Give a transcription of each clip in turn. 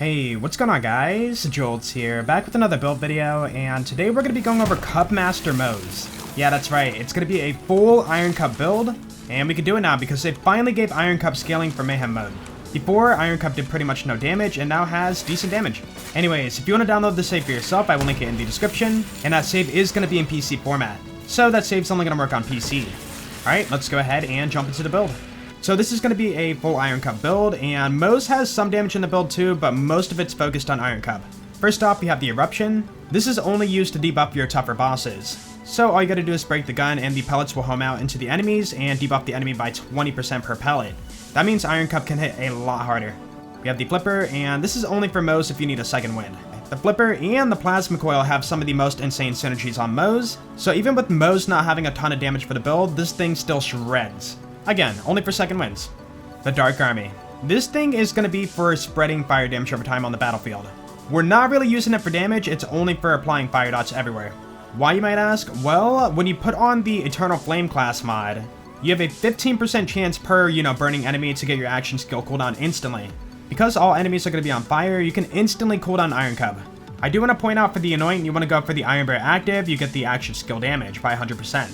Hey, what's going on guys? Jolts here, back with another build video, and today we're going to be going over Cup Master Moze. Yeah, that's right, it's going to be a full Iron Cup build, and we can do it now because they finally gave Iron Cup scaling for Mayhem mode. Before, Iron Cup did pretty much no damage, and now has decent damage. Anyways, if you want to download the save for yourself, I will link it in the description, and that save is going to be in PC format. So that save's only going to work on PC. Alright, let's go ahead and jump into the build. So this is going to be a full Iron Cup build, and Moze has some damage in the build too, but most of it's focused on Iron Cup. First off, we have the Eruption. This is only used to debuff your tougher bosses. So all you gotta do is break the gun and the pellets will home out into the enemies and debuff the enemy by 20% per pellet. That means Iron Cup can hit a lot harder. We have the Flipper, and this is only for Moze if you need a second wind. The Flipper and the Plasma Coil have some of the most insane synergies on Moze, so even with Moze not having a ton of damage for the build, this thing still shreds. Again, only for second wins. The Dark Army. This thing is going to be for spreading fire damage over time on the battlefield. We're not really using it for damage, it's only for applying fire dots everywhere. Why, you might ask? Well, when you put on the Eternal Flame class mod, you have a 15% chance per, burning enemy to get your action skill cooldown instantly. Because all enemies are going to be on fire, you can instantly cooldown Iron Cup. I do want to point out for the Anoint, you want to go for the Iron Bear active, you get the action skill damage by 100%.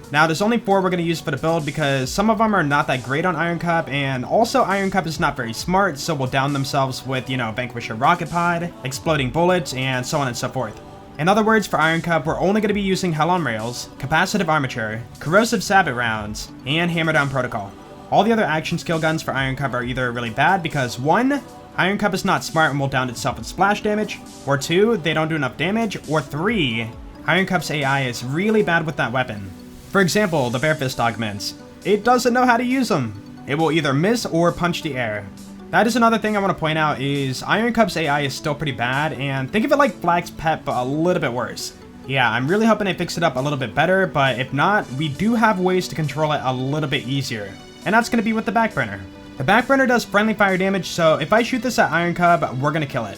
Now, there's only 4 we're going to use for the build because some of them are not that great on Iron Cup, and also Iron Cup is not very smart, so will down themselves with, Vanquisher Rocket Pod, Exploding Bullets, and so on and so forth. In other words, for Iron Cup, we're only going to be using Hell on Rails, Capacitive Armature, Corrosive Sabot Rounds, and Hammer Down Protocol. All the other action skill guns for Iron Cup are either really bad because 1, Iron Cup is not smart and will down itself with splash damage, or 2, they don't do enough damage, or 3, Iron Cup's AI is really bad with that weapon. For example, the Bear Fist augments. It doesn't know how to use them. It will either miss or punch the air. That is another thing I want to point out is Iron Cup's AI is still pretty bad, and think of it like Flag's Pet, but a little bit worse. Yeah, I'm really hoping they fix it up a little bit better, but if not, we do have ways to control it a little bit easier. And that's going to be with the Backburner. The Backburner does friendly fire damage, so if I shoot this at Iron Cup, we're going to kill it.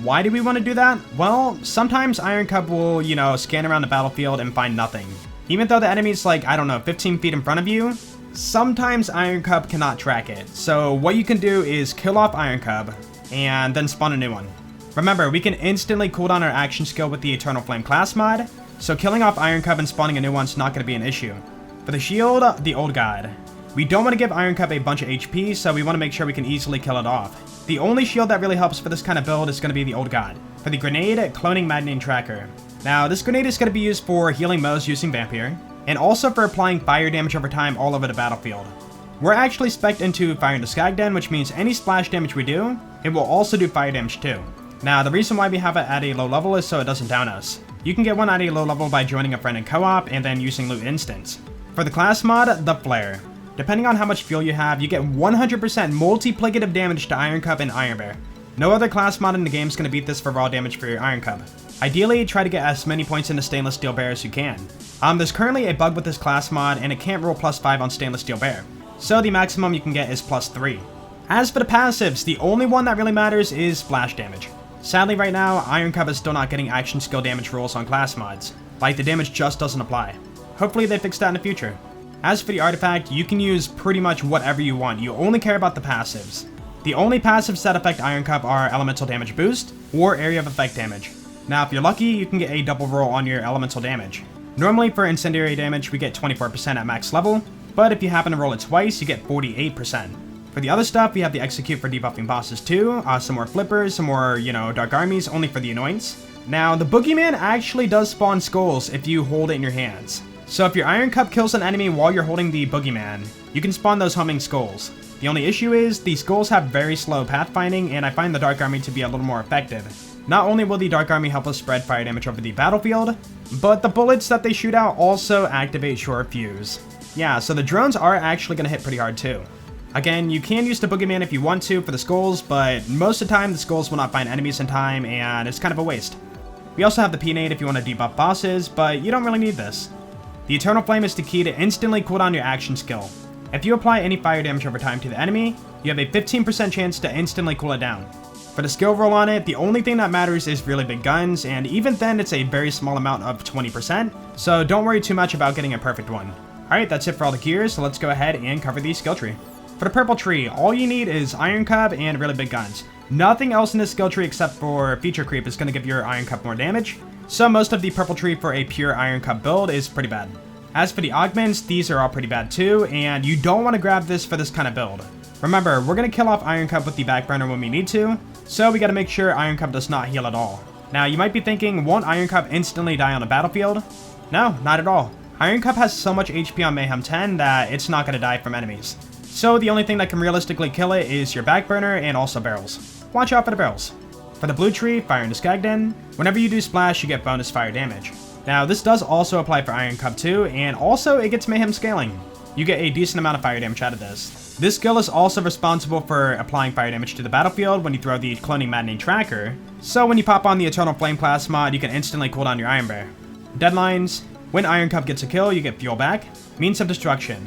Why do we want to do that? Well, sometimes Iron Cup will, scan around the battlefield and find nothing. Even though the enemy's 15 feet in front of you, sometimes Iron Cup cannot track it. So what you can do is kill off Iron Cup, and then spawn a new one. Remember, we can instantly cooldown our action skill with the Eternal Flame class mod, so killing off Iron Cup and spawning a new one's not going to be an issue. For the shield, the Old God. We don't want to give Iron Cup a bunch of HP, so we want to make sure we can easily kill it off. The only shield that really helps for this kind of build is going to be the Old God. For the grenade, Cloning Maddening Tracker. Now, this grenade is going to be used for healing Moze using Vampire, and also for applying fire damage over time all over the battlefield. We're actually spec'd into Fire into Skagden, which means any splash damage we do, it will also do fire damage too. Now, the reason why we have it at a low level is so it doesn't down us. You can get one at a low level by joining a friend in co-op and then using loot instants. For the class mod, the Flare. Depending on how much fuel you have, you get 100% multiplicative damage to Iron Cup and Iron Bear. No other class mod in the game is going to beat this for raw damage for your Iron Cup. Ideally, try to get as many points into Stainless Steel Bear as you can. There's currently a bug with this class mod, and it can't roll +5 on Stainless Steel Bear, so the maximum you can get is +3. As for the passives, the only one that really matters is splash damage. Sadly right now, Iron Cup is still not getting action skill damage rolls on class mods. The damage just doesn't apply. Hopefully they fix that in the future. As for the artifact, you can use pretty much whatever you want, you only care about the passives. The only passives that affect Iron Cup are Elemental Damage Boost, or Area of Effect Damage. Now, if you're lucky, you can get a double roll on your elemental damage. Normally, for incendiary damage, we get 24% at max level, but if you happen to roll it twice, you get 48%. For the other stuff, we have the Execute for debuffing bosses too, some more Flippers, some more, Dark Armies, only for the Anoints. Now, the Boogeyman actually does spawn skulls if you hold it in your hands. So if your Iron Cup kills an enemy while you're holding the Boogeyman, you can spawn those humming skulls. The only issue is, the skulls have very slow pathfinding, and I find the Dark Army to be a little more effective. Not only will the Dark Army help us spread fire damage over the battlefield, but the bullets that they shoot out also activate Short Fuse. Yeah, so the drones are actually going to hit pretty hard too. Again, you can use the Boogeyman if you want to for the skulls, but most of the time the skulls will not find enemies in time, and it's kind of a waste. We also have the P-Nade if you want to debuff bosses, but you don't really need this. The Eternal Flame is the key to instantly cooldown your action skill. If you apply any fire damage over time to the enemy, you have a 15% chance to instantly cool it down. For the skill roll on it, the only thing that matters is really big guns, and even then it's a very small amount of 20%, so don't worry too much about getting a perfect one. Alright, that's it for all the gears, so let's go ahead and cover the skill tree. For the purple tree, all you need is Iron Cup and really big guns. Nothing else in this skill tree except for feature creep is going to give your Iron Cup more damage, so most of the purple tree for a pure Iron Cup build is pretty bad. As for the augments, these are all pretty bad too, and you don't want to grab this for this kind of build. Remember, we're going to kill off Iron Cup with the backburner when we need to, so we got to make sure Iron Cup does not heal at all. Now, you might be thinking, won't Iron Cup instantly die on the battlefield? No, not at all. Iron Cup has so much HP on Mayhem 10 that it's not going to die from enemies. So the only thing that can realistically kill it is your backburner and also barrels. Watch out for the barrels. For the blue tree, Fire into Skagden, whenever you do splash, you get bonus fire damage. Now, this does also apply for Iron Cup too, and also it gets Mayhem scaling. You get a decent amount of fire damage out of this. This skill is also responsible for applying fire damage to the battlefield when you throw the Cloning Maddening Tracker, so when you pop on the Eternal Flame Class mod, you can instantly cool down your Iron Bear. Deadlines, when Iron Cup gets a kill, you get fuel back. Means of destruction,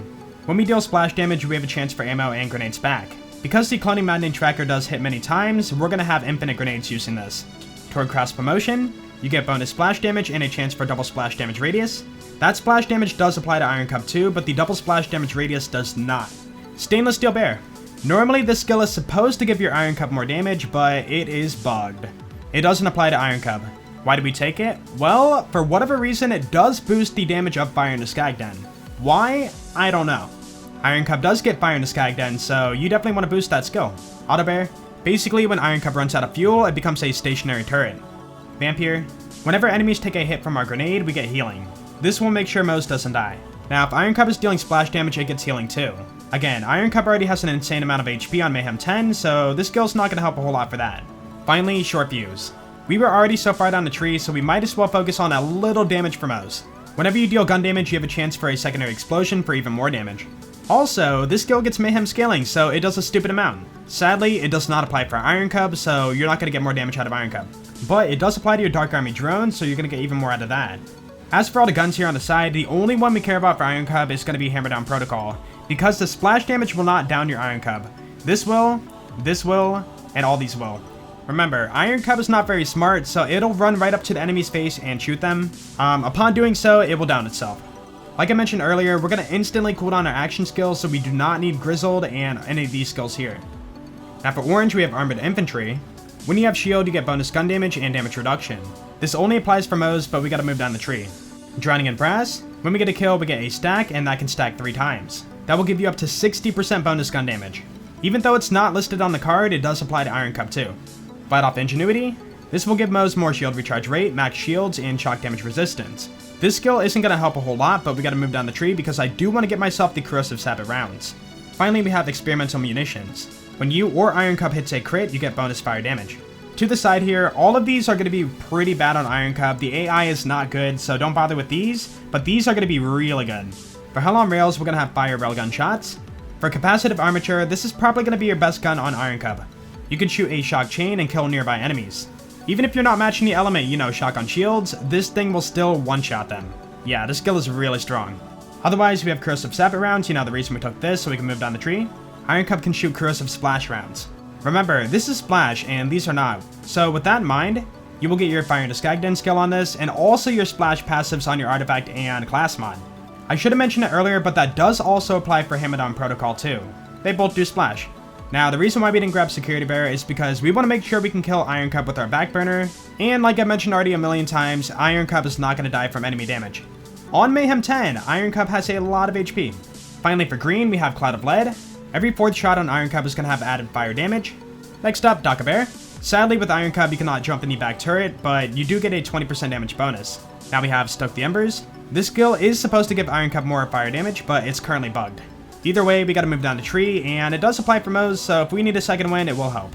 when we deal splash damage, we have a chance for ammo and grenades back. Because the Cloning Maddening Tracker does hit many times, we're going to have infinite grenades using this. Toward cross promotion, you get bonus splash damage and a chance for double splash damage radius. That splash damage does apply to Iron Cup too, but the double splash damage radius does not. Stainless Steel Bear. Normally this skill is supposed to give your Iron Cup more damage, but it is bugged. It doesn't apply to Iron Cup. Why do we take it? Well, for whatever reason, it does boost the damage of Fire into Skagden. Why? I don't know. Iron Cup does get Fire into Skagden, so you definitely want to boost that skill. Auto Bear. Basically, when Iron Cup runs out of fuel, it becomes a stationary turret. Vampire. Whenever enemies take a hit from our grenade, we get healing. This will make sure Moze doesn't die. Now, if Iron Cup is dealing splash damage, it gets healing too. Again, Iron Cup already has an insane amount of HP on Mayhem 10, so this skill's not going to help a whole lot for that. Finally, short fuse. We were already so far down the tree, so we might as well focus on a little damage for Moze. Whenever you deal gun damage, you have a chance for a secondary explosion for even more damage. Also, this skill gets Mayhem scaling, so it does a stupid amount. Sadly, it does not apply for Iron Cup, so you're not going to get more damage out of Iron Cup. But it does apply to your Dark Army drone, so you're going to get even more out of that. As for all the guns here on the side, the only one we care about for Iron Cup is going to be Hammer Down Protocol, because the splash damage will not down your Iron Cup. This will, and all these will. Remember, Iron Cup is not very smart, so it'll run right up to the enemy's face and shoot them. Upon doing so, it will down itself. Like I mentioned earlier, we're going to instantly cool down our action skills, so we do not need Grizzled and any of these skills here. Now for orange, we have Armored Infantry. When you have shield, you get bonus gun damage and damage reduction. This only applies for Moze, but we got to move down the tree. Drowning in Brass, when we get a kill, we get a stack, and that can stack 3 times. That will give you up to 60% bonus gun damage. Even though it's not listed on the card, it does apply to Iron Cup too. Fight Off Ingenuity, this will give Moze more shield recharge rate, max shields, and shock damage resistance. This skill isn't going to help a whole lot, but we got to move down the tree because I do want to get myself the Corrosive Sabot rounds. Finally, we have Experimental Munitions. When you or Iron Cup hits a crit, you get bonus fire damage. To the side here, all of these are going to be pretty bad on Iron Cup. The AI is not good, so don't bother with these, but these are going to be really good. For Hell on Rails, we're going to have Fire Railgun shots. For Capacitive Armature, this is probably going to be your best gun on Iron Cup. You can shoot a shock chain and kill nearby enemies. Even if you're not matching the element, you know, shock on shields, this thing will still one-shot them. Yeah, this skill is really strong. Otherwise, we have Corrosive Sabot rounds, you know the reason we took this, so we can move down the tree. Iron Cup can shoot Corrosive Splash rounds. Remember, this is Splash, and these are not. So with that in mind, you will get your Fire into Skagden skill on this, and also your Splash passives on your Artifact and Class mod. I should have mentioned it earlier, but that does also apply for Hammer Down Protocol too. They both do Splash. Now, the reason why we didn't grab Security Bear is because we want to make sure we can kill Iron Cup with our backburner, and like I mentioned already a million times, Iron Cup is not going to die from enemy damage. On Mayhem 10, Iron Cup has a lot of HP. Finally for green, we have Cloud of Lead. Every 4th shot on Iron Cup is going to have added fire damage. Next up, Daka Bear. Sadly with Iron Cup you cannot jump in the back turret, but you do get a 20% damage bonus. Now we have Stoke the Embers. This skill is supposed to give Iron Cup more fire damage, but it's currently bugged. Either way, we gotta move down the tree, and it does apply for Moze, so if we need a second win, it will help.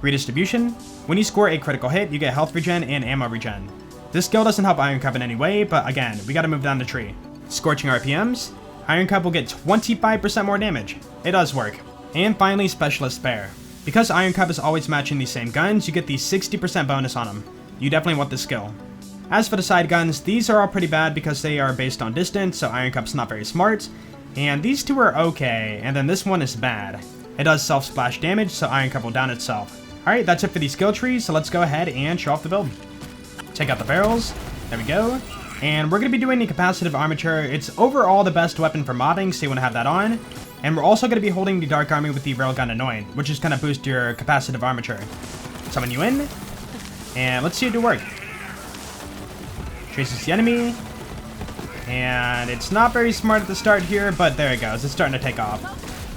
Redistribution. When you score a critical hit, you get health regen and ammo regen. This skill doesn't help Iron Cup in any way, but again, we gotta move down the tree. Scorching RPMs. Iron Cup will get 25% more damage. It does work. And finally, Specialist Spare. Because Iron Cup is always matching these same guns, you get the 60% bonus on them. You definitely want this skill. As for the side guns, these are all pretty bad because they are based on distance, so Iron Cup's not very smart. And these two are okay, and then this one is bad. It does self-splash damage, so Iron Cup will down itself. Alright, that's it for these skill trees, so let's go ahead and show off the build. Take out the barrels. There we go. And we're going to be doing the Capacitive Armature. It's overall the best weapon for mobbing, so you want to have that on. And we're also going to be holding the Dark Army with the Railgun Anoint, which is going to boost your capacitive armature. Summon you in, and let's see it do work. Traces the enemy, and it's not very smart at the start here, but there it goes. It's starting to take off.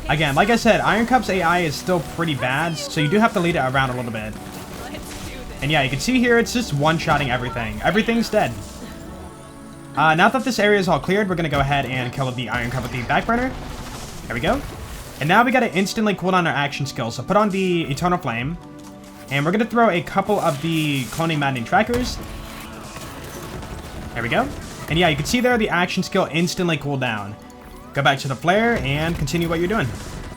Again, like I said, Iron Cup's AI is still pretty bad, so you do have to lead it around a little bit. And yeah, you can see here, it's just one-shotting everything. Everything's dead. Now that this area is all cleared, we're going to go ahead and kill the Iron Cup with the Backburner. There we go. And now we got to instantly cool down our action skills. So put on the Eternal Flame. And we're going to throw a couple of the Cloning Maddening Trackers. There we go. And yeah, you can see there the action skill instantly cooled down. Go back to the flare and continue what you're doing.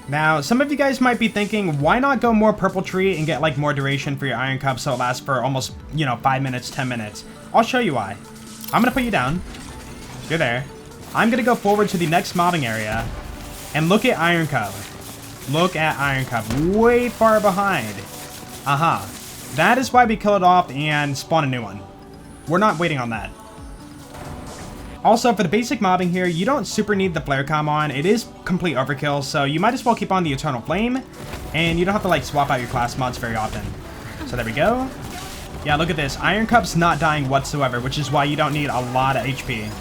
Now, some of you guys might be thinking, why not go more Purple Tree and get like more duration for your Iron Cup so it lasts for almost, 5 minutes, 10 minutes. I'll show you why. I'm going to put you down. You're there. I'm going to go forward to the next mobbing area. And look at Iron Cup. Look at Iron Cup. Way far behind. Aha. That is why we kill it off and spawn a new one. We're not waiting on that. Also, for the basic mobbing here, you don't super need the flare comm on. It is complete overkill, so you might as well keep on the Eternal Flame. And you don't have to like swap out your class mods very often. So there we go. Yeah, look at this. Iron Cup's not dying whatsoever, which is why you don't need a lot of HP.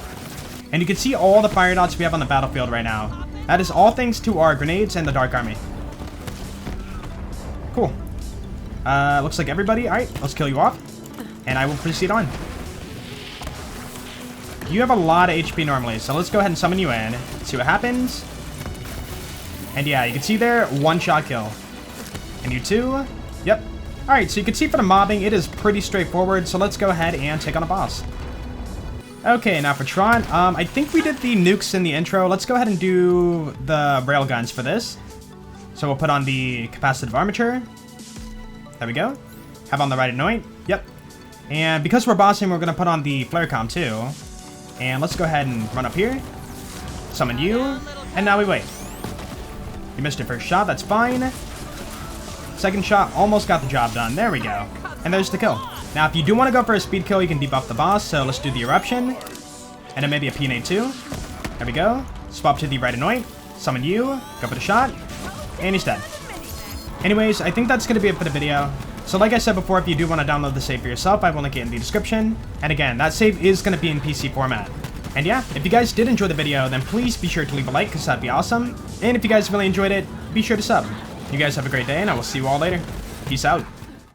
And you can see all the fire dots we have on the battlefield right now. That is all thanks to our grenades and the Dark Army. Cool. Looks like everybody. Alright, let's kill you off. And I will proceed on. You have a lot of HP normally, so let's go ahead and summon you in. See what happens. And yeah, you can see there, one-shot kill. And you too. Yep. Alright, so you can see for the mobbing, it is pretty straightforward, so let's go ahead and take on a boss. Okay, now for Tron, I think we did the nukes in the intro. Let's go ahead and do the railguns for this. So we'll put on the capacitive armature. There we go. Have on the right anoint. Yep. And because we're bossing, we're going to put on the flare comm too. And let's go ahead and run up here. Summon you. And now we wait. You missed your first shot. That's fine. Second shot almost got the job done. There we go. And there's the kill. Now, if you do want to go for a speed kill, you can debuff the boss. So let's do the Eruption. And then maybe a PNA too. There we go. Swap to the right anoint. Summon you. Go for the shot. And he's dead. Anyways, I think that's going to be it for the video. So like I said before, if you do want to download the save for yourself, I will link it in the description. And again, that save is going to be in PC format. And yeah, if you guys did enjoy the video, then please be sure to leave a like, because that'd be awesome. And if you guys really enjoyed it, be sure to sub. You guys have a great day, and I will see you all later. Peace out.